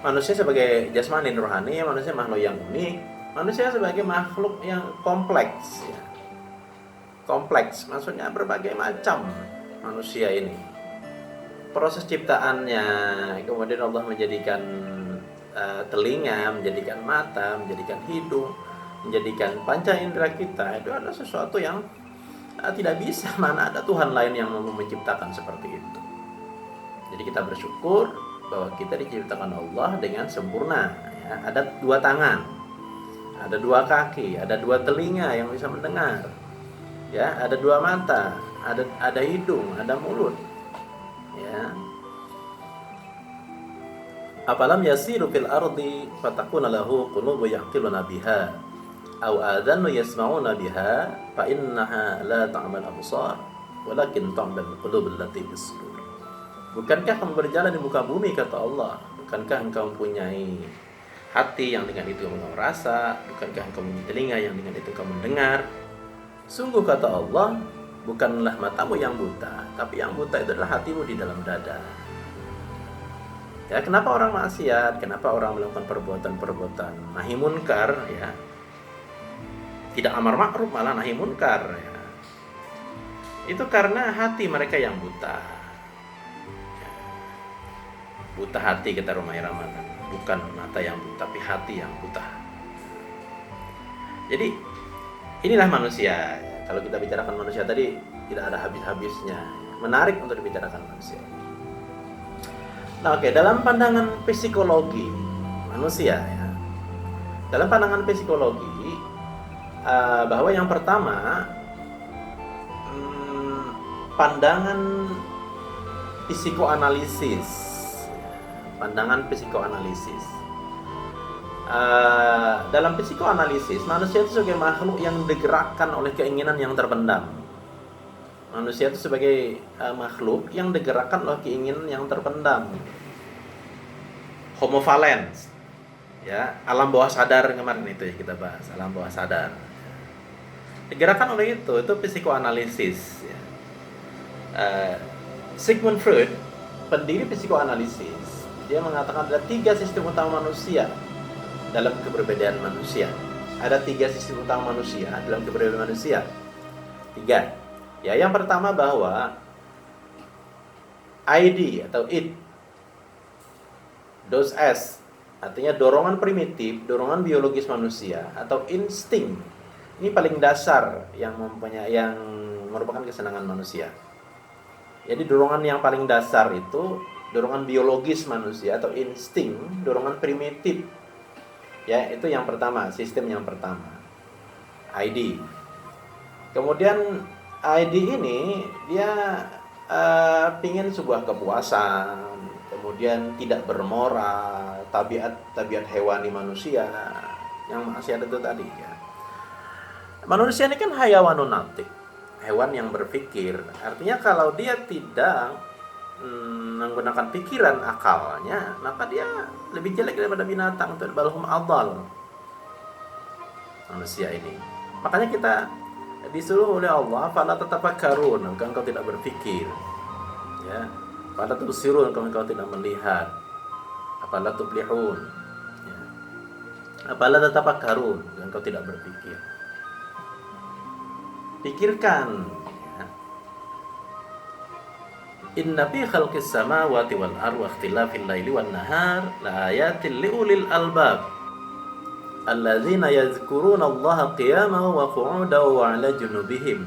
manusia sebagai jasmani rohani, manusia makhluk yang unik, manusia sebagai makhluk yang kompleks ya. Kompleks maksudnya berbagai macam manusia ini. Proses ciptaannya, kemudian Allah menjadikan telinga, menjadikan mata, menjadikan hidung, menjadikan panca indera kita, itu adalah sesuatu yang tidak bisa, mana ada Tuhan lain yang mampu menciptakan seperti itu. Jadi kita bersyukur bahwa kita diciptakan Allah dengan sempurna ya. Ada 2 tangan, ada 2 kaki, ada 2 telinga yang bisa mendengar ya, ada 2 mata, ada hidung, ada mulut ya. Apalam yasiru fil ardi fatakuna lahu qulubu yaqiluna biha aw adhanu yasma'una biha fa innaha la ta'mal absar walakin ta'mal qulubul lati fis sudur. Bukankah kamu berjalan di muka bumi, kata Allah, bukankah engkau mempunyai hati yang dengan itu kamu rasa, bukankah engkau mempunyai telinga yang dengan itu kamu dengar? Sungguh, kata Allah, bukanlah matamu yang buta, tapi yang buta itu adalah hatimu di dalam dada. Ya, kenapa orang maksiat? Kenapa orang melakukan perbuatan-perbuatan nahi munkar ya? Tidak amar ma'ruf malah nahi munkar ya. Itu karena hati mereka yang buta. Ya. Buta hati, kata Rumah Ramadan. Bukan mata yang buta, tapi hati yang buta. Jadi inilah manusia. Kalau kita bicarakan manusia tadi tidak ada habis-habisnya. Menarik untuk dibicarakan manusia. Nah, oke, dalam pandangan psikologi manusia ya. Dalam pandangan psikologi bahwa yang pertama pandangan psikoanalisis. Pandangan psikoanalisis. Dalam psikoanalisis, manusia itu sebagai makhluk yang digerakkan oleh keinginan yang terpendam. Manusia itu sebagai makhluk yang digerakkan oleh keinginan yang terpendam. Homo valens, ya, alam bawah sadar kemarin itu ya kita bahas, alam bawah sadar. Digerakkan oleh itu psikoanalisis. Ya. Sigmund Freud, pendiri psikoanalisis, dia mengatakan ada 3 sistem utama manusia dalam keberbedaan manusia. Ada 3 sistem utama manusia dalam keberbedaan manusia. 3. Ya, yang pertama bahwa ID atau id, dos S, artinya dorongan primitif, dorongan biologis manusia atau insting. Ini paling dasar yang merupakan kesenangan manusia. Jadi dorongan yang paling dasar itu dorongan biologis manusia atau insting, dorongan primitif. Ya, itu yang pertama, sistem yang pertama. ID. Kemudian ID ini dia pingin sebuah kepuasan, kemudian tidak bermoral, tabiat hewani manusia yang masih ada itu tadi ya. Manusia ini kan hayawanun natik, hewan yang berpikir. Artinya kalau dia tidak menggunakan pikiran akalnya, maka dia lebih jelek daripada binatang, itu balhum adal manusia ini. Makanya kita disuruh oleh Allah, fala tatafakkarun, engkau tidak berpikir ya, fala tubsirun, engkau tidak melihat, afala tuflihun ya, afala tatafakkarun, engkau tidak berpikir. Pikirkan ya. Inna fi khalqis samawati wal ardi wa ikhtilafil laili wan nahar la ayatin liulil albab alladzina yadhkuruna Allaha qiyaman wa qu'udan wa 'ala junubihim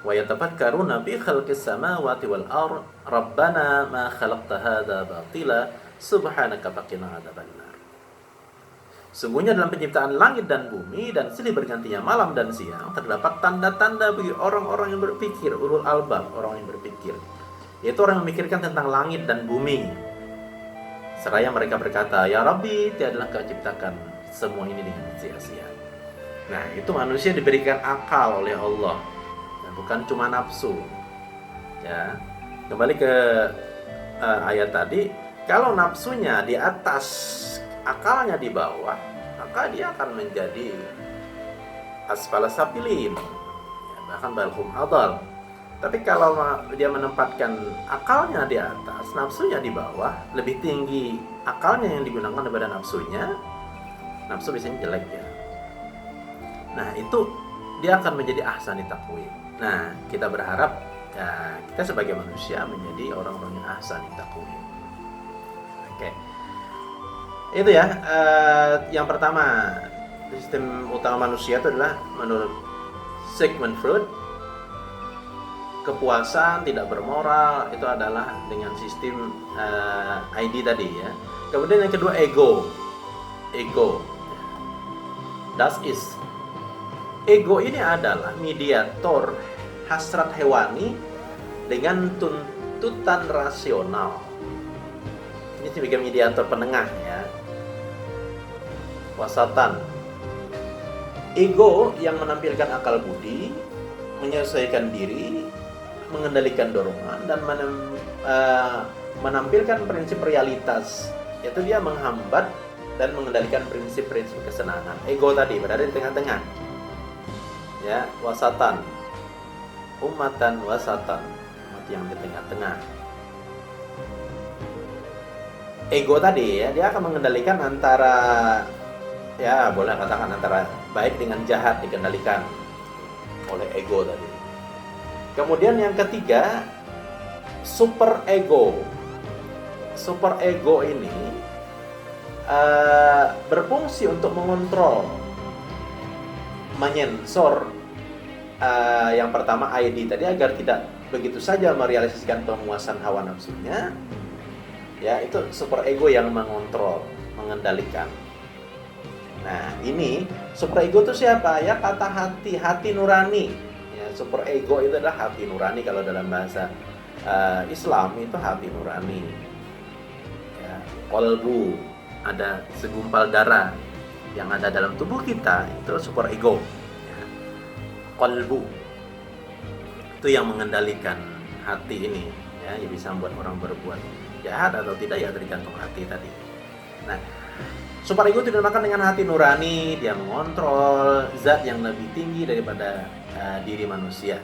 wa yatafakkaruna fi khalqis samawati wal ardh rabbana ma khalaqta hadza batila subhanaka faqina adzabannar. Sungguhnya dalam penciptaan langit dan bumi dan silih bergantinya malam dan siang terdapat tanda-tanda bagi orang-orang yang berpikir, ulul albab, orang yang berpikir, yaitu orang yang memikirkan tentang langit dan bumi. Seraya mereka berkata, ya Rabbi, tiadalah kau ciptakan semua ini dengan sia-sia. Nah, itu manusia diberikan akal oleh Allah, dan bukan cuma nafsu. Ya, kembali ke ayat tadi, kalau nafsunya di atas, akalnya di bawah, maka dia akan menjadi asfala safilin, ya, bahkan balhum adal. Tapi kalau dia menempatkan akalnya di atas, nafsunya di bawah, lebih tinggi akalnya yang digunakan daripada nafsunya, nafsu biasanya jelek ya. Nah itu dia akan menjadi ahsani taqwim. Nah kita berharap ya, kita sebagai manusia menjadi orang-orang yang ahsani taqwim. Oke. Itu ya, yang pertama, sistem utama manusia itu adalah menurut Sigmund Freud, kepuasan tidak bermoral itu adalah dengan sistem ID tadi ya. Kemudian yang kedua ego. Das ist. Ego ini adalah mediator hasrat hewani dengan tuntutan rasional. Ini sebagai mediator penengah ya. Wasatan. Ego yang menampilkan akal budi, menyelesaikan diri, mengendalikan dorongan, dan menampilkan prinsip realitas, yaitu dia menghambat dan mengendalikan prinsip-prinsip kesenangan. Ego tadi berada di tengah-tengah ya, wasatan, ummatan wasatan, umat yang di tengah-tengah. Ego tadi ya, dia akan mengendalikan antara, ya boleh katakan antara baik dengan jahat, dikendalikan oleh ego tadi. Kemudian yang ketiga, super ego. Super ego ini berfungsi untuk mengontrol, menyensor yang pertama ID tadi agar tidak begitu saja merealisasikan pemuasan hawa nafsunya. Ya, itu super ego yang mengontrol, mengendalikan. Nah, ini super ego itu siapa? Ya kata hati nurani. Super ego itu adalah hati nurani. Kalau dalam bahasa Islam itu hati nurani ya, qalbu, ada segumpal darah yang ada dalam tubuh kita, itu super ego ya. Qalbu itu yang mengendalikan hati ini ya, yang bisa membuat orang berbuat jahat atau tidak ya tergantung hati tadi. Nah, super ego itu dinamakan dengan hati nurani. Dia mengontrol zat yang lebih tinggi daripada diri manusia.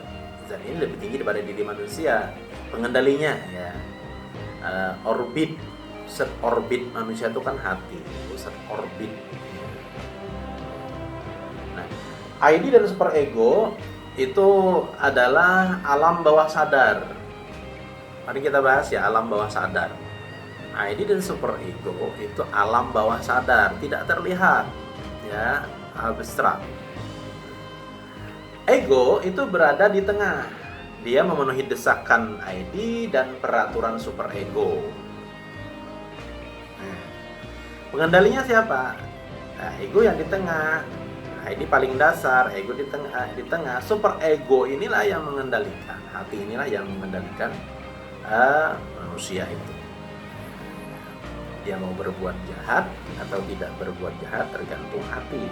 Zat ini lebih tinggi daripada diri manusia. Pengendalinya ya, set orbit manusia itu kan hati, set orbit. Nah, ID dan super ego itu adalah alam bawah sadar. Mari kita bahas ya alam bawah sadar. ID dan super ego itu alam bawah sadar, tidak terlihat ya, abstrak. Ego itu berada di tengah. Dia memenuhi desakan ID dan peraturan super ego. Nah, pengendalinya siapa? Nah, ego yang di tengah. ID paling dasar, ego di tengah. Super ego inilah yang mengendalikan. Hati inilah yang mengendalikan manusia itu. Dia mau berbuat jahat atau tidak berbuat jahat tergantung hati.